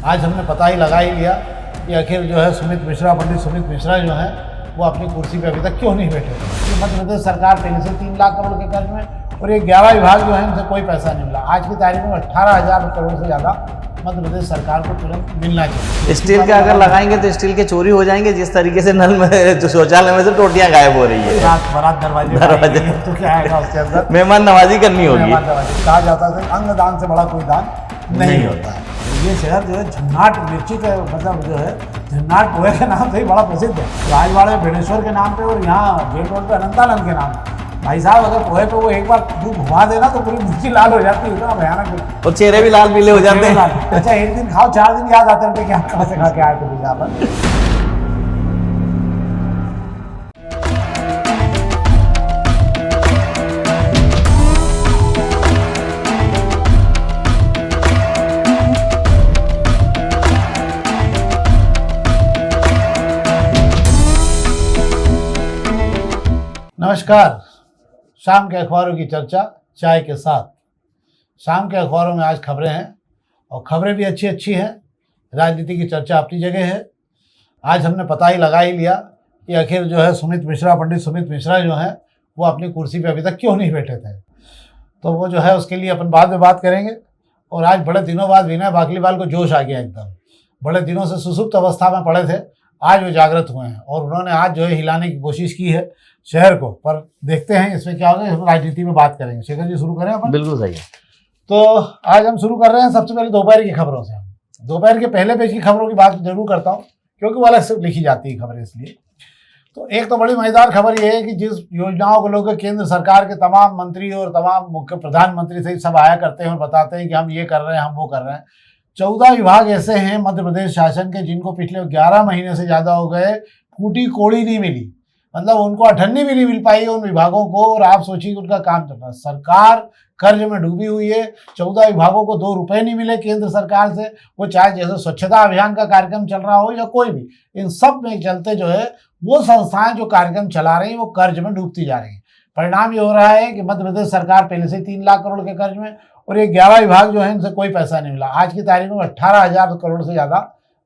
आज हमने पता ही लगा ही लिया कि आखिर जो है पंडित सुमित मिश्रा जो है वो अपनी कुर्सी पे अभी तक क्यों नहीं बैठे। कि मध्य प्रदेश सरकार पहले से 3 लाख करोड़ के कर्ज में और ये 11 विभाग जो है इनसे कोई पैसा नहीं मिला। आज की तारीख में 18,000 करोड़ से ज़्यादा मध्य प्रदेश सरकार को तुरंत मिलना चाहिए। स्टील का अगर लगाएंगे तो स्टील के चोरी हो जाएंगे, जिस तरीके से नल में जो शौचालय में से टोटियां गायब हो रही है। बारात दरवाजे तो क्या आएगा उसके अंदर, मेहमान नवाजी करनी होगी। कहा जाता है अंग दान से बड़ा कोई दान नहीं होता है। ये शहर जो है झन्नाट मिर्ची का मतलब जो है झन्नाट पोहे के नाम से ही बड़ा प्रसिद्ध है। राजवाड़े भेड़ेश्वर के नाम पे और यहाँ जेल रोड पे अनंतानंद के नाम पे। भाई साहब अगर पोहे पे वो एक बार दूध घुमा देना तो पूरी मिर्ची लाल हो जाती है, इतना भयानक। और चेहरे भी लाल पीले हो जाते हैं। अच्छा एक दिन खाओ 4 दिन याद आते हैं कि आप कहाँ से खा के आए थे पिज्जा पर। नमस्कार, शाम के अखबारों की चर्चा चाय के साथ। शाम के अखबारों में आज खबरें हैं और खबरें भी अच्छी हैं। राजनीति की चर्चा अपनी जगह है। आज हमने पता ही लगा ही लिया कि आखिर जो है पंडित सुमित मिश्रा जो है वो अपनी कुर्सी पे अभी तक क्यों नहीं बैठे थे। तो वो जो है उसके लिए अपन बाद में बात करेंगे। और आज बड़े दिनों बाद विनय बाकलीवाल को जोश आ गया एकदम। बड़े दिनों से सुसुप्त अवस्था में पड़े थे, आज वो जागृत हुए हैं और उन्होंने आज जो है हिलाने की कोशिश की है शहर को। पर देखते हैं इसमें क्या होगा, राजनीति में बात करेंगे। शेखर जी शुरू करें अपन? बिल्कुल सही है। तो आज हम शुरू कर रहे हैं सबसे पहले दोपहर की खबरों से। दोपहर के पहले पेज की खबरों की बात जरूर करता हूँ क्योंकि वो अलग से लिखी जाती है खबरें, इसलिए। तो एक तो बड़ी मजेदार खबर ये है कि जिस योजनाओं को लेकर केंद्र सरकार के तमाम मंत्री और तमाम मुख्य प्रधानमंत्री सहित सब आया करते हैं और बताते हैं कि हम ये कर रहे हैं, हम वो कर रहे हैं। 14 विभाग ऐसे हैं मध्य प्रदेश शासन के जिनको पिछले 11 महीने से ज़्यादा हो गए फूटी कोड़ी नहीं मिली, मतलब उनको अठन्नी भी नहीं मिल पाई उन विभागों को। और आप सोचिए उनका काम चल रहा है, सरकार कर्ज में डूबी हुई है। 14 विभागों को 2 रुपए नहीं मिले केंद्र सरकार से। वो चाहे जैसे स्वच्छता अभियान का कार्यक्रम चल रहा हो या कोई भी, इन सब में चलते जो है वो संस्थाएं जो कार्यक्रम चला रही हैं वो कर्ज में डूबती जा रही हैं। परिणाम ये हो रहा है कि मध्य प्रदेश सरकार पहले से 3 लाख करोड़ के कर्ज में और ये 11 विभाग जो है इनसे कोई पैसा नहीं मिला। आज की तारीख में 18,000 करोड़ से ज़्यादा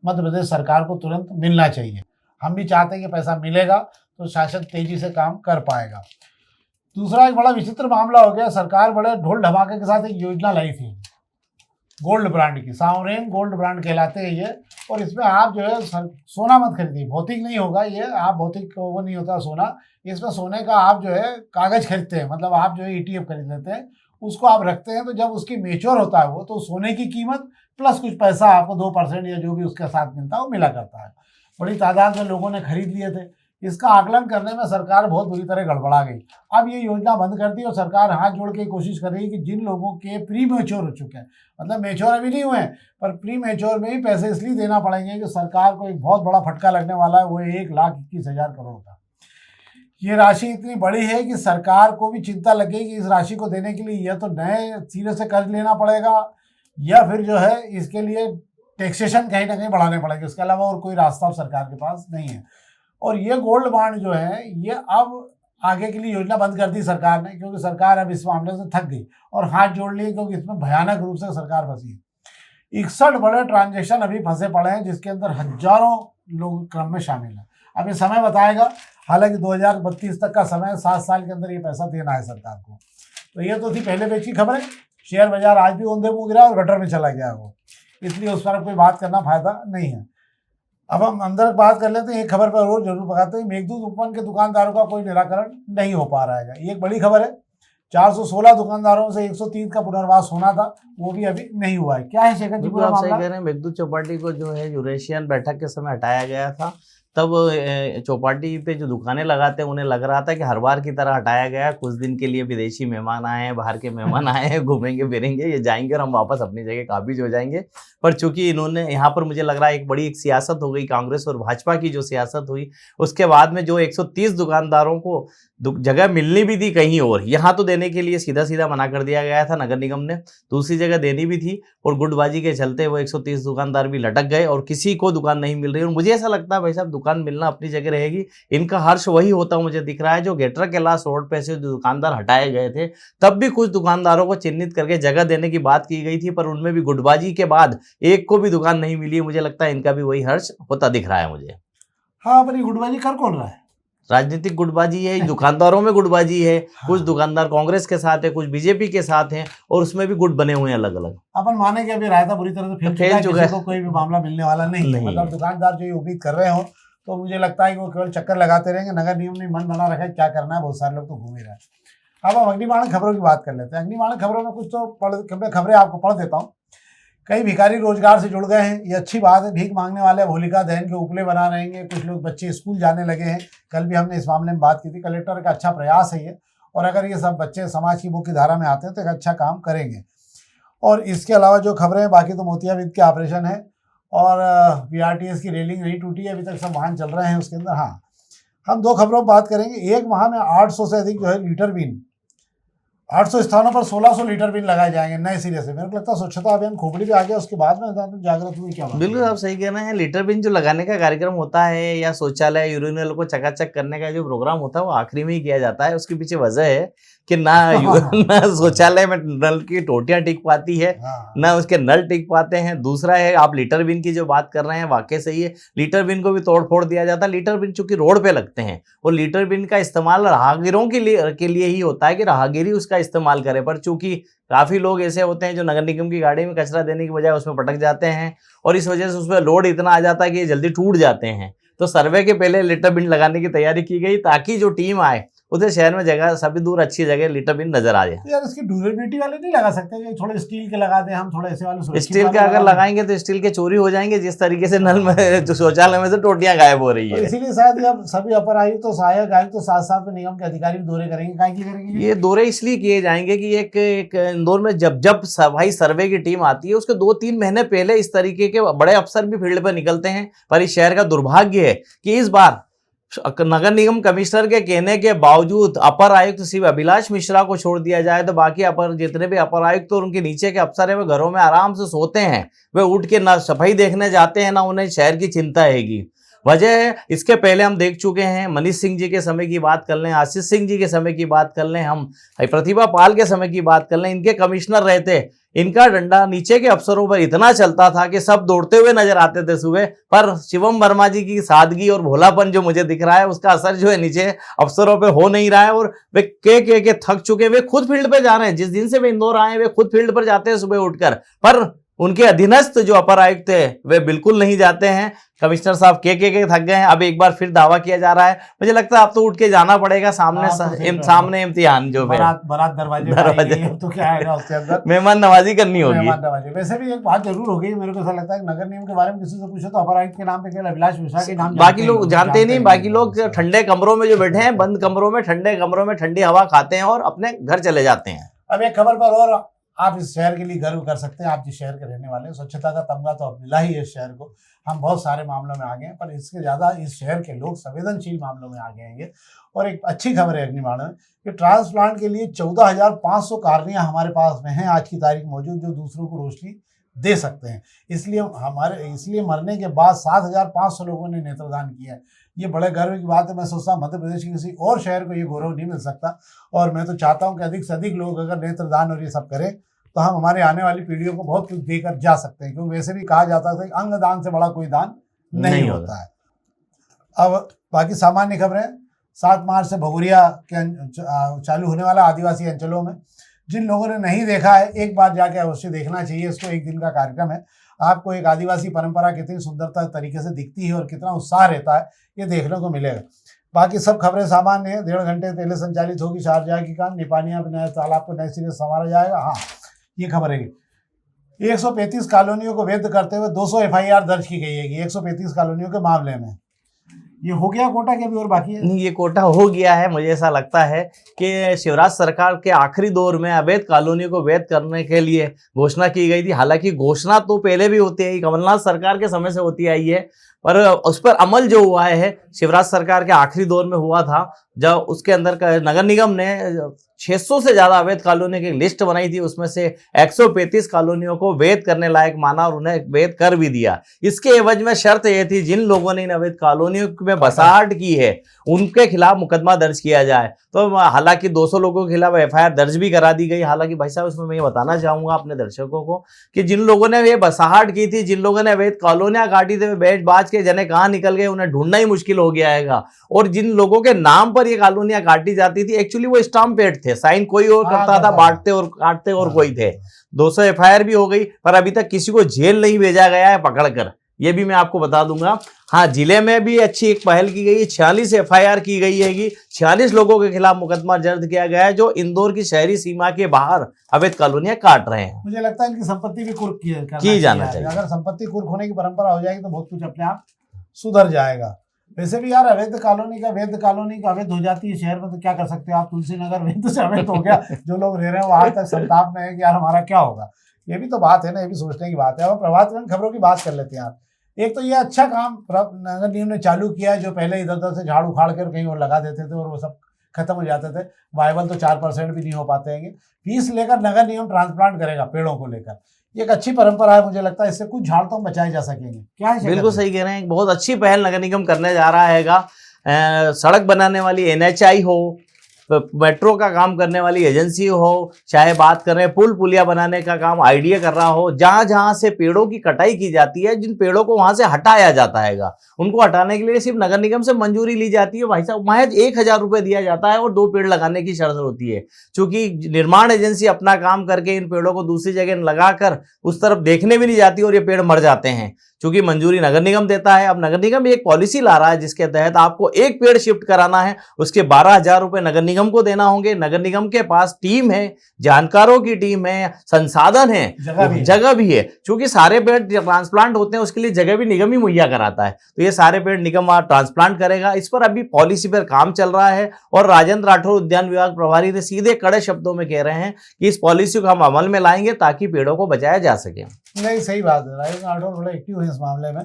मध्य प्रदेश सरकार को तुरंत मिलना चाहिए। हम भी चाहते हैं कि पैसा मिलेगा तो शासन तेजी से काम कर पाएगा। दूसरा एक बड़ा विचित्र मामला हो गया। सरकार बड़े ढोल ढमाके के साथ एक योजना लाई थी गोल्ड ब्रांड की। सावरेन गोल्ड ब्रांड कहलाते हैं ये। और इसमें आप जो है सोना मत खरीदिए, भौतिक नहीं होगा ये, आप भौतिक वो नहीं होता सोना। इसमें सोने का आप जो है कागज खरीदते हैं, मतलब आप जो है ETF खरीद लेते हैं, उसको आप रखते हैं। तो जब उसकी मेच्योर होता है वो, तो सोने की कीमत प्लस कुछ पैसा आपको 2% या जो भी उसके साथ मिलता है वो मिला करता है। बड़ी तादाद में लोगों ने खरीद लिए थे। इसका आकलन करने में सरकार बहुत बुरी तरह गड़बड़ा गई। अब ये योजना बंद कर दी और सरकार हाथ जोड़ के कोशिश कर रही है कि जिन लोगों के प्री मैच्योर हो चुके हैं, मतलब मैच्योर अभी नहीं हुए हैं पर प्री मैच्योर में ही पैसे इसलिए देना पड़ेंगे कि सरकार को एक बहुत बड़ा फटका लगने वाला है, वो 1,21,000 करोड़ का। ये राशि इतनी बड़ी है कि सरकार को भी चिंता लगे कि इस राशि को देने के लिए या तो नए सिरे से कर्ज लेना पड़ेगा या फिर जो है इसके लिए टैक्सेशन कहीं ना कहीं बढ़ाने पड़ेंगे। इसके अलावा और कोई रास्ता सरकार के पास नहीं है। और ये गोल्ड बॉन्ड जो है ये अब आगे के लिए योजना बंद कर दी सरकार ने, क्योंकि सरकार अब इस मामले से थक गई और हाथ जोड़ लिए, क्योंकि इसमें भयानक रूप से सरकार फंसी है। 61 बड़े ट्रांजेक्शन अभी फंसे पड़े हैं जिसके अंदर हजारों लोग क्रम में शामिल हैं। अब ये समय बताएगा, हालांकि 2032 तक का समय, 7 साल के अंदर ये पैसा देना है सरकार को। तो ये तो थी पहले पेज की खबरें। शेयर बाजार आज भी औंधे मुँह गिरा और गटर में चला गया वो, इसलिए उस पर अब कोई बात करना फायदा नहीं है। अब हम अंदर बात कर लेते हैं। एक खबर पर रोज जरूर बताते हैं, मेघदूत उपवन के दुकानदारों का कोई निराकरण नहीं हो पा रहा है। ये एक बड़ी खबर है। 416 दुकानदारों से 130 का पुनर्वास होना था, वो भी अभी नहीं हुआ है। क्या है शेखर जी पूरा मामला? कह रहे हैं मेघदूत चौपाटी को जो है यूरेशियन बैठक के समय हटाया गया था। तब चौपाटी पे जो दुकानें लगाते हैं उन्हें लग रहा था कि हर बार की तरह हटाया गया। कुछ दिन के लिए विदेशी मेहमान आए हैं, बाहर के मेहमान आए हैं, घूमेंगे फिरेंगे, ये जाएंगे और हम वापस अपनी जगह काबिज हो जाएंगे। पर चूंकि इन्होंने यहाँ पर मुझे लग रहा है एक बड़ी सियासत हो गई, कांग्रेस और भाजपा की जो सियासत हुई, उसके बाद में जो 130 दुकानदारों को जगह मिलनी भी थी कहीं और, यहाँ तो देने के लिए सीधा सीधा मना कर दिया गया था नगर निगम ने, दूसरी जगह देनी भी थी और गुटबाजी के चलते वो 130 दुकानदार भी लटक गए और किसी को दुकान नहीं मिल रही। और मुझे ऐसा लगता है भाई साहब दुकान मिलना अपनी जगह रहेगी, इनका हर्ष वही होता मुझे दिख रहा है जो गेटर कैलाश रोड पे से जो दुकानदार हटाए गए थे तब भी कुछ दुकानदारों को चिन्हित करके जगह देने की बात की गई थी, पर उनमें भी गुटबाजी के बाद एक को भी दुकान नहीं मिली। मुझे लगता है इनका भी वही हर्ष होता दिख रहा है मुझे। हाँ, पर ये गुटबाजी कर कौन रहा है? राजनीतिक गुटबाजी है, दुकानदारों में गुटबाजी है। कुछ दुकानदार कांग्रेस के साथ है, कुछ बीजेपी के साथ हैं और उसमें भी गुट बने हुए हैं अलग अलग। अपन माने कि अभी रायता बुरी तरह से फैल चुका है, किसी को कोई भी मामला मिलने वाला नहीं है। मतलब दुकानदार जो ये उम्मीद कर रहे हो तो मुझे लगता है कि वो केवल चक्कर लगाते रहेंगे। नगर निगम ने मन बना रखा है क्या करना है, बहुत सारे लोग तो घूम ही रहे हैं। अब हम अग्निबाण खबरों की बात कर लेते हैं। अग्निबाण खबरों में कुछ तो खबरें आपको पढ़ देता हूँ। कई भिखारी रोजगार से जुड़ गए हैं, ये अच्छी बात है। भीख मांगने वाले होलिका दहन के उपले बना रहेंगे, कुछ लोग बच्चे स्कूल जाने लगे हैं। कल भी हमने इस मामले में बात की थी। कलेक्टर का अच्छा प्रयास है ये, और अगर ये सब बच्चे समाज की मुख्य धारा में आते हैं तो एक अच्छा काम करेंगे। और इसके अलावा जो खबरें हैं बाकी तो मोतियाबिंद के ऑपरेशन है और BRTS की रेलिंग नहीं टूटी है, अभी तक सब वाहन चल रहे हैं उसके अंदर। हाँ, हम दो खबरों पर बात करेंगे। एक माह में 800 से अधिक जो है लीटर बीन, 800 स्थानों पर 1600 लीटर बीन लगाए जाएंगे नए सिरे से। मेरे को लगता है स्वच्छता अभियान खोपड़ी भी आ गया, उसके बाद में जागृत हुई। क्या बात? बिल्कुल आप सही कह रहे हैं। लीटर बिन जो लगाने का कार्यक्रम होता है या शौचालय यूरिनल को चकाचक करने का जो प्रोग्राम होता है वो आखिरी में ही किया जाता है। उसके पीछे वजह है कि ना शौचालय में नल की टोटियां टिक पाती है, ना उसके नल टिक पाते हैं। दूसरा है आप लीटर बिन की जो बात कर रहे हैं वाकई सही है, लीटर बिन को भी तोड़ फोड़ दिया जाता है। लीटर बिन चूंकि रोड पे लगते हैं और लीटर बिन का इस्तेमाल राहगीरों के लिए ही होता है कि राहगीरी उसका इस्तेमाल करे, पर चूंकि काफी लोग ऐसे होते हैं जो नगर निगम की गाड़ी में कचरा देने की बजाय उसमें पटक जाते हैं और इस वजह से उसमें लोड इतना आ जाता है कि ये जल्दी टूट जाते हैं। तो सर्वे के पहले लीटर बिन लगाने की तैयारी की गई ताकि जो टीम आए उधर शहर में जगह सभी दूर अच्छी जगह लीटर बिन नजर आ जाए। तो यार इसकी ड्यूरेबिलिटी वाले नहीं लगा सकते कि थोड़े स्टील के लगा दें हम, थोड़े ऐसे वाले स्टील के अगर लगाएंगे तो स्टील के चोरी हो जाएंगे, जिस तरीके से नल में जो शौचालय में से टोटियां गायब हो रही है। इसीलिए शायद अब सभी अपर आयुक्त तो सहायक आयुक्त तो साथ साथ में निगम के अधिकारी भी दौरे करेंगे। क्या करेंगे? ये दौरे इसलिए किए जाएंगे कि एक इंदौर में जब सफाई सर्वे की टीम आती है उसके 2-3 महीने पहले इस तरीके के बड़े अफसर भी फील्ड पर निकलते हैं। पर इस शहर का दुर्भाग्य है कि इस बार नगर निगम कमिश्नर के कहने के बावजूद अपर आयुक्त सिर्फ अभिलाष मिश्रा को छोड़ दिया जाए तो बाकी जितने भी अपर आयुक्त और उनके नीचे के अफसर हैं वे घरों में आराम से सोते हैं। वे उठ के ना सफाई देखने जाते हैं ना उन्हें शहर की चिंता हैगी। वजह है इसके पहले हम देख चुके हैं, मनीष सिंह जी के समय की बात कर लें, आशीष सिंह जी के समय की बात कर लें, हम प्रतिभा पाल के समय की बात कर लें, इनके कमिश्नर रहते, इनका डंडा नीचे के अफसरों पर इतना चलता था कि सब दौड़ते हुए नजर आते थे सुबह। पर शिवम वर्मा जी की सादगी और भोलापन जो मुझे दिख रहा है उसका असर जो है नीचे अफसरों पे हो नहीं रहा है और वे के थक चुके। वे खुद फील्ड पे जा रहे हैं, जिस दिन से वे इंदौर आए वे खुद फील्ड पर जाते हैं सुबह उठकर, पर उनके अधीनस्थ जो अपर आयुक्त है वे बिल्कुल नहीं जाते हैं। कमिश्नर साहब के थक गए हैं। अब एक बार फिर दावा किया जा रहा है, मुझे लगता है अब तो उठ के जाना पड़ेगा सामने इम्तिहान जो है बारात दरवाजे तो क्या आएगा उसके अंदर मेहमान नवाजी करनी होगी। वैसे भी एक बात जरूर हो गई, मेरे को ऐसा लगता है नगर निगम के बारे में किसी से पूछे तो अपर आयुक्त के नाम पे केवल अभिलाष मिश्रा के नाम बाकी लोग जानते नहीं। बाकी लोग ठंडे कमरों में जो बैठे हैं, बंद कमरों में ठंडे कमरों में ठंडी हवा खाते हैं और अपने घर चले जाते हैं। अब एक खबर पर और आप इस शहर के लिए गर्व कर सकते हैं, आप जिस शहर के रहने वाले हैं। स्वच्छता का तमगा तो अब मिला ही है इस शहर को। हम बहुत सारे मामलों में आगे हैं पर इसके ज़्यादा इस शहर के लोग संवेदनशील मामलों में आगे आएंगे। और एक अच्छी खबर है अग्निबाण में कि ट्रांसप्लांट के लिए 14,500 कार्निया हमारे पास में हैं आज की तारीख मौजूद, जो दूसरों को रोशनी दे सकते हैं। इसलिए मरने के बाद 7,500 लोगों ने नेत्रदान किया है। ये बड़े गर्व की बात है। मैं सोचता हूँ मध्य प्रदेश के किसी और शहर को ये गौरव नहीं मिल सकता और मैं तो चाहता हूँ कि अधिक से अधिक लोग अगर नेत्रदान और ये सब करें तो हम हमारे आने वाली पीढ़ियों को बहुत कुछ देकर जा सकते हैं, क्योंकि वैसे भी कहा जाता है कि अंग दान से बड़ा कोई दान नहीं होता है। अब बाकी सामान्य खबरें। 7 मार्च से भगोरिया के चालू होने वाला आदिवासी अंचलों में जिन लोगों ने नहीं देखा है एक बार जाके अवश्य देखना चाहिए। इसको 1 दिन का कार्यक्रम है। आपको एक आदिवासी परंपरा कितनी सुंदरता तरीके से दिखती है और कितना उत्साह रहता है ये देखने को मिलेगा। बाकी सब खबरें सामान्य है। 1.5 घंटे पहले संचालित होगी शारजाह की काम, निपानिया में नए तालाब को नए सिरे से संवारा जाएगा। हाँ, ये खबर है। 135 कॉलोनियों को वैध करते हुए 200 FIR दर्ज की गई है। 135 कॉलोनियों के मामले में ये हो गया कोटा के अभी और बाकी है? नहीं, ये कोटा हो गया है। मुझे ऐसा लगता है कि शिवराज सरकार के आखिरी दौर में अवैध कॉलोनियों को वैध करने के लिए घोषणा की गई थी। हालांकि घोषणा तो पहले भी होती है, कमलनाथ सरकार के समय से होती आई है, पर उस पर अमल जो हुआ है शिवराज सरकार के आखिरी दौर में हुआ था, जब उसके अंदर का नगर निगम ने 600 से ज्यादा अवैध कॉलोनियों की लिस्ट बनाई थी। उसमें से 135 कॉलोनियों को वैध करने लायक माना और उन्हें वैध कर भी दिया। इसके एवज में शर्त यह थी, जिन लोगों ने इन अवैध कॉलोनियों में बसाहट की है उनके खिलाफ मुकदमा दर्ज किया जाए। तो हालांकि 200 लोगों के खिलाफ FIR दर्ज भी करा दी गई। हालांकि भाई साहब, इसमें मैं ये बताना चाहूंगा अपने दर्शकों को कि जिन लोगों ने ये बसाहट की थी, जिन लोगों ने अवैध कॉलोनियां काटी थी, वे बेच बाज के जने कहाँ निकल गए उन्हें ढूंढना ही मुश्किल हो गया है। और जिन लोगों के नाम पर ये कॉलोनियां काटी जाती थी, एक्चुअली वो स्टाम्प पेड थे, साइन कोई और करता था, बांटते और काटते और कोई थे। 200 FIR भी हो गई, पर अभी तक किसी को जेल नहीं भेजा गया है पकड़कर, ये भी मैं आपको बता दूंगा। हाँ, जिले में भी अच्छी एक पहल की गई है, 46 FIR की गई है कि 46 लोगों के खिलाफ मुकदमा दर्ज किया गया है जो इंदौर की शहरी सीमा के बाहर अवैध कॉलोनियां काट रहे हैं। मुझे लगता है इनकी संपत्ति भी कुर्क की जाना चाहिए। अगर संपत्ति कुर्क होने की परंपरा हो जाएगी तो बहुत कुछ अपने आप सुधर जाएगा। वैसे भी यार, अवैध कॉलोनी का अवैध हो जाती है शहर में तो क्या कर सकते हो आप। तुलसी नगर वैध से अवैध हो गया, जो लोग रह रहे हैं वो आज तक संताप में है कि यार हमारा क्या होगा। ये भी तो बात है ना, ये भी सोचने की बात है। और प्रभातखंड खबरों की बात कर लेते हैं आप। एक तो ये अच्छा काम नगर निगम ने चालू किया है, जो पहले इधर उधर से झाड़ उखाड़ कर कहीं और लगा देते थे और वो सब खत्म हो जाते थे। वाइबल तो 4% भी नहीं हो पाते हैं। फीस लेकर नगर निगम ट्रांसप्लांट करेगा पेड़ों को लेकर। ये एक अच्छी परंपरा है, मुझे लगता है इससे कुछ झाड़ तो बचाए जा सकेंगे। क्या है? बिल्कुल सही कह रहे हैं, बहुत अच्छी पहल नगर निगम करने जा रहा है। सड़क बनाने वाली NHI हो, मेट्रो का काम करने वाली एजेंसी हो, चाहे बात करें पुल पुलिया बनाने का काम आईडिया कर रहा हो, जहां जहां से पेड़ों की कटाई की जाती है, जिन पेड़ों को वहां से हटाया जाता है, उनको हटाने के लिए सिर्फ नगर निगम से मंजूरी ली जाती है। भाई साहब, महज 1000 रुपये दिया जाता है और 2 पेड़ लगाने की शर्त होती है। चूंकि निर्माण एजेंसी अपना काम करके इन पेड़ों को दूसरी जगह लगाकर उस तरफ देखने भी नहीं जाती और ये पेड़ मर जाते हैं। चूंकि मंजूरी नगर निगम देता है, अब नगर निगम एक पॉलिसी ला रहा है जिसके तहत आपको एक पेड़ शिफ्ट कराना है, उसके 12,000 रुपए नगर निगम को देना होंगे। नगर निगम के पास टीम है, जानकारों की टीम है, संसाधन है, जगह भी है। चूंकि सारे पेड़ ट्रांसप्लांट होते हैं, उसके लिए जगह भी निगम ही मुहैया कराता है, तो ये सारे पेड़ निगम ट्रांसप्लांट करेगा। इस पर अभी पॉलिसी पर काम चल रहा है और राजेंद्र राठौर उद्यान विभाग प्रभारी ने सीधे कड़े शब्दों में कह रहे हैं कि इस पॉलिसी को हम अमल में लाएंगे ताकि पेड़ों को बचाया जा सके। नहीं, सही बात है। राजेंद्र राठौर बड़े एक्टिव है इस मामले में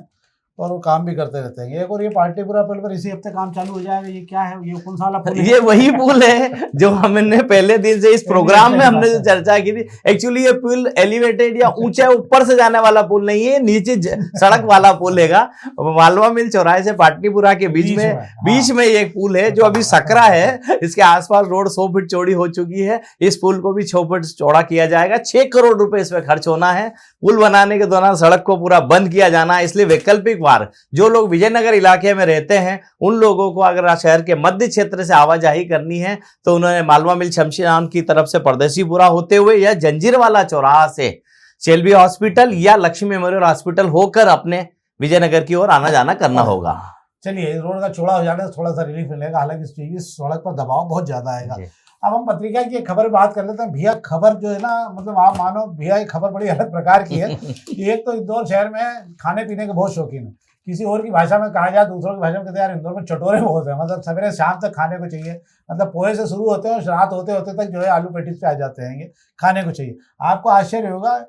और वो काम भी करते रहते हैं। एक और ये पार्टीपुरा पुल पर इसी हफ्ते काम चालू हो जाएगा। ये क्या है? ये कौन सा वाला पुल है? ये वही पुल है जो हमने पहले दिन से इस प्रोग्राम में हमने जो चर्चा की थी। एक्चुअली ये पुल एलिवेटेड या ऊंचे ऊपर से जाने वाला पुल नहीं है, नीचे सड़क वाला पुल है। मालवा मिल चौराहे से पाटलिपुरा के बीच में ये पुल है जो अभी सकरा है। इसके आसपास रोड 100 फीट चौड़ी हो चुकी है। इस पुल को भी 6 फीट चौड़ा किया जाएगा। 6 करोड़ रुपए इसमें खर्च होना है। पुल बनाने के दौरान सड़क को पूरा बंद किया जाना है, इसलिए वैकल्पिक जो लोग विजयनगर इलाके में रहते हैं उन लोगों को अगर शहर के मध्य क्षेत्र से आवाजाही करनी है तो उन्होंने मालवा मिल शमशान की तरफ से परदेसीपुरा होते हुए या जंजीरवाला चौराहा से चेल्बी हॉस्पिटल या लक्ष्मी मेमोरियल हॉस्पिटल होकर अपने विजयनगर की ओर आना जाना करना होगा। चलिए, इस रोड का चौड़ा हो जाने से थोड़ा सा रिलीफ मिलेगा। हालांकि इस सड़क पर दबाव बहुत ज्यादा आएगा। अब हम पत्रिका की एक खबर बात कर लेते हैं। भैया, खबर जो है ना, मतलब आप मानो भैया, ये खबर बड़ी अलग प्रकार की है। एक तो इंदौर शहर में खाने पीने के बहुत शौकीन है। किसी और की भाषा में कहा जाए, दूसरों की भाषा में कहते हैं यार इंदौर में चटोरे बहुत है। मतलब सवेरे शाम तक खाने को चाहिए। मतलब पोहे से शुरू होते हैं और रात होते होते तक जो है आलू पेटीज पे आ जाते हैं, खाने को चाहिए। आपको आश्चर्य होगा,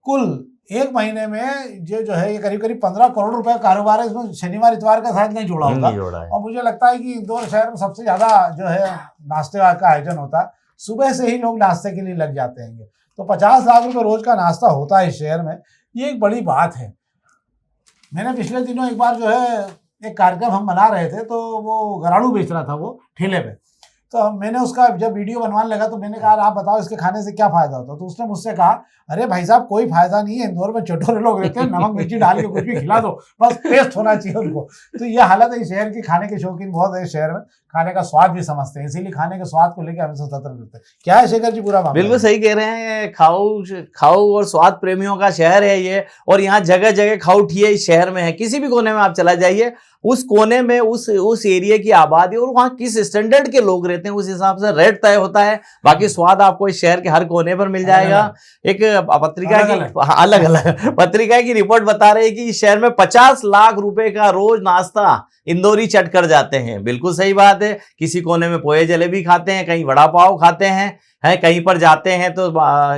कुल 1 महीने में जो है ये करीब 15 करोड़ रुपए का कारोबार है। इसमें शनिवार इतवार का शायद नहीं जोड़ा होता। और मुझे लगता है कि इंदौर शहर में सबसे ज्यादा जो है नाश्ते का आयोजन होता है। सुबह से ही लोग नाश्ते के लिए लग जाते हैं। तो 50 लाख रुपए रोज का नाश्ता होता है इस शहर में। ये एक बड़ी बात है। मैंने पिछले दिनों एक बार जो है एक कार्यक्रम हम बना रहे थे, तो वो गराड़ू बेच रहा था वो ठेले पे। तो मैंने उसका जब वीडियो बनवाने लगा तो मैंने कहा आप बताओ इसके खाने से क्या फायदा होता है। तो उसने मुझसे कहा, अरे भाई साहब, कोई फायदा नहीं है। इंदौर में चटोरे लोग रहते हैं, नमक मिर्ची डाल के कुछ भी खिला दो, बस टेस्ट होना चाहिए उनको। तो ये हालत है। शहर की खाने के शौकीन बहुत है। शहर में खाने का स्वाद भी समझते हैं, इसीलिए खाने के स्वाद को लेकर हमेशा सतर्क रहते हैं। क्या है शेखर जी पूरा मामला? बिल्कुल सही कह रहे हैं। खाऊ और स्वाद प्रेमियों का शहर है ये, और यहाँ जगह जगह खाऊठिए इस शहर में है। किसी भी कोने में आप चला जाइए, उस कोने में उस एरिया की आबादी और वहाँ किस स्टैंडर्ड के लोग रहते हैं उस हिसाब से रेट तय होता है। बाकी स्वाद आपको इस शहर के हर कोने पर मिल जाएगा। एक पत्रिका की अलग अलग पत्रिका की रिपोर्ट बता रही है कि इस शहर में 50 लाख रुपए का रोज नाश्ता इंदौरी चट कर जाते हैं। बिल्कुल सही बात है, किसी कोने में पोहे जलेबी खाते हैं, कहीं वड़ा पाव खाते हैं, कहीं पर जाते हैं तो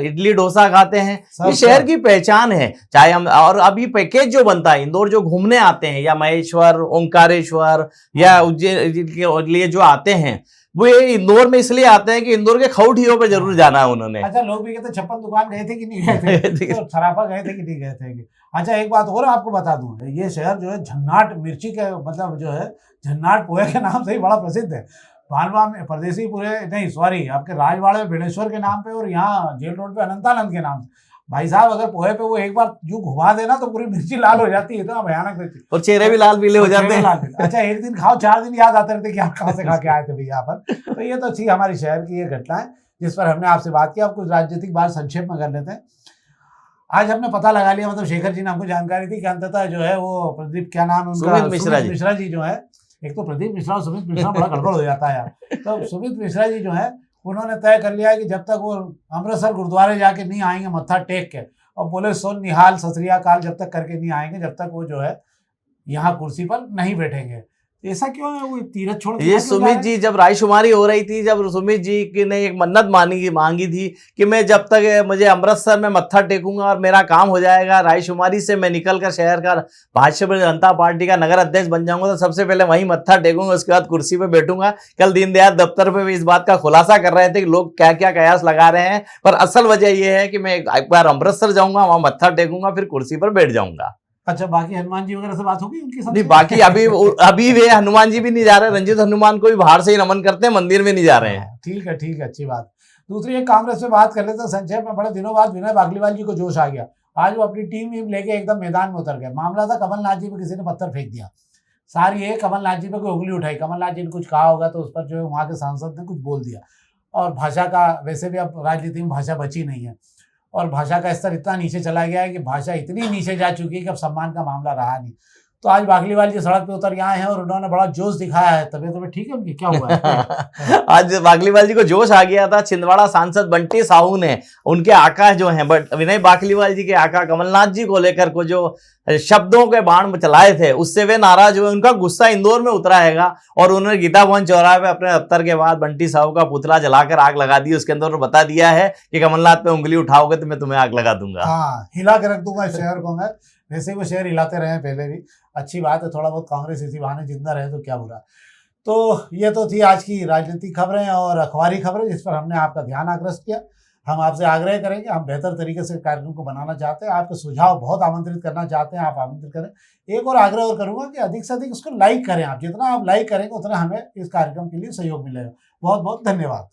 इडली डोसा खाते हैं। ये शहर की पहचान है। चाहे हम, और अभी पैकेज जो बनता है, इंदौर जो घूमने आते हैं या महेश्वर, ओंकारेश्वर या उज्जैन के लिए जो आते हैं, वो ये इंदौर में इसलिए आते हैं कि इंदौर के खौठियों पे जरूर जाना है उन्होंने। अच्छा, लोग भी कहते 56 दुकान गए थे कि नहीं गए थे, तो सराफा गए थे कि नहीं गए थे। अच्छा, एक बात और आपको बता दूं, ये शहर जो है झन्नाट मिर्ची के, मतलब जो है झन्नाट पोहे के नाम से ही बड़ा प्रसिद्ध है। भालवा में परदेसी पूरे नहीं, सॉरी, आपके राजवाड़े में बेड़ेश्वर के नाम पे और यहाँ जेल रोड पे अनंतानंद के नाम से। भाई साहब, अगर पोहे पे वो एक बार जो घुमा देना तो पूरी मिर्ची लाल हो जाती है, इतना भयानक मिर्ची, और चेहरे भी लाल पीले हो जाते हैं। अच्छा, एक दिन खाओ, 4 दिन याद आते रहते कि आप कहाँ से खा के आए थे भैया पर। तो ये तो थी हमारी शहर की ये घटना है जिस पर हमने आपसे बात की। अब कुछ राजनीतिक बात संक्षेप में कर लेते हैं। आज हमने पता लगा लिया, मतलब शेखर जी ने हमको जानकारी दी कि अंततः जो है वो प्रदीप, क्या नाम है उनका, सुमित मिश्रा जी जो है, एक तो प्रदीप मिश्रा और सुमित मिश्रा बड़ा गड़बड़ हो जाता है यार। तो सुमित मिश्रा जी जो है, उन्होंने तय कर लिया है कि जब तक वो अमृतसर गुरुद्वारे जाके नहीं आएंगे मत्था टेक के, और बोले सोन निहाल सत श्री अकाल जब तक करके नहीं आएंगे, जब तक वो जो है यहाँ कुर्सी पर नहीं बैठेंगे। ऐसा क्यों है, वो तीरथ छोड़ के ये सुमित जी जब रायशुमारी हो रही थी, जब सुमित जी की ने एक मन्नत मांगी थी कि मैं जब तक मुझे अमृतसर में मत्था टेकूंगा और मेरा काम हो जाएगा, रायशुमारी से मैं निकलकर शहर का भाजपा जनता पार्टी का नगर अध्यक्ष बन जाऊंगा, तो सबसे पहले वहीं मत्था टेकूंगा, उसके बाद कुर्सी पे बैठूंगा। कल दीनदयाल दफ्तर पे भी इस बात का खुलासा कर रहे थे कि लोग क्या क्या कयास लगा रहे हैं, पर असल वजह यह है कि मैं एक बार अमृतसर जाऊंगा, वहां मत्था टेकूंगा, फिर कुर्सी पर बैठ जाऊंगा। अच्छा, बाकी हनुमान जी वगैरह से बात होगी उनकी? नहीं, बाकी अभी वे हनुमान जी भी नहीं जा रहे, रंजित हनुमान को भी बाहर से ही नमन करते हैं, मंदिर में नहीं जा रहे हैं। ठीक है, ठीक है, अच्छी बात। दूसरी एक कांग्रेस में बात कर लेते हैं संक्षेप में। बड़े दिनों बाद विनय बागलीवाल जी को जोश आ गया। आज वो अपनी टीम लेके एकदम मैदान में उतर गए। मामला था कमलनाथ जी पे किसी ने पत्थर फेंक दिया, सारी ये कमलनाथ जी पे कोई उंगली उठाई, कमलनाथ जी ने कुछ कहा होगा तो उस पर जो है वहाँ के सांसद ने कुछ बोल दिया। और भाषा का, वैसे भी अब राजनीति में भाषा बची नहीं है, और भाषा का स्तर इतना नीचे चला गया है कि भाषा इतनी नीचे जा चुकी है कि अब सम्मान का मामला रहा नहीं। तो आज बागलीवाल जी सड़क पे उतर के आए हैं और उन्होंने बड़ा जोश दिखाया है। तबीयत ठीक है उनकी, क्या हुआ है? आज बागलीवाल जी को जोश आ गया था। छिंदवाड़ा सांसद बंटी साहू ने उनके आका जो हैं विनय बागलीवाल जी के आका कमलनाथ जी को लेकर को जो शब्दों के बाण चलाए थे, उससे वे नाराज हुए। उनका गुस्सा इंदौर में उतरा हैगा और उन्होंने गीता भवन चौराहे पे अपने दफ्तर के बाद बंटी साहू का पुतला जलाकर आग लगा दी। उसके अंदर बता दिया है कि कमलनाथ पे उंगली उठाओगे तो मैं तुम्हें आग लगा दूंगा। हाँ, हिला के रख दूंगा इस शहर को मैं। वैसे वो शहर हिलाते रहे पहले भी, अच्छी बात है। थोड़ा बहुत कांग्रेस इसी बहाने जिंदा रहे तो क्या बुरा। तो ये तो थी आज की राजनीतिक खबरें और अखबारी खबरें जिस पर हमने आपका ध्यान आकृष्ट किया। हम आपसे आग्रह करेंगे, हम बेहतर तरीके से कार्यक्रम को बनाना चाहते हैं, आपके सुझाव बहुत आमंत्रित करना चाहते हैं, आप आमंत्रित करें। एक और आग्रह और करूंगा कि अधिक से अधिक उसको लाइक करें। आप जितना आप लाइक करेंगे उतना हमें इस कार्यक्रम के लिए सहयोग मिलेगा। बहुत बहुत धन्यवाद।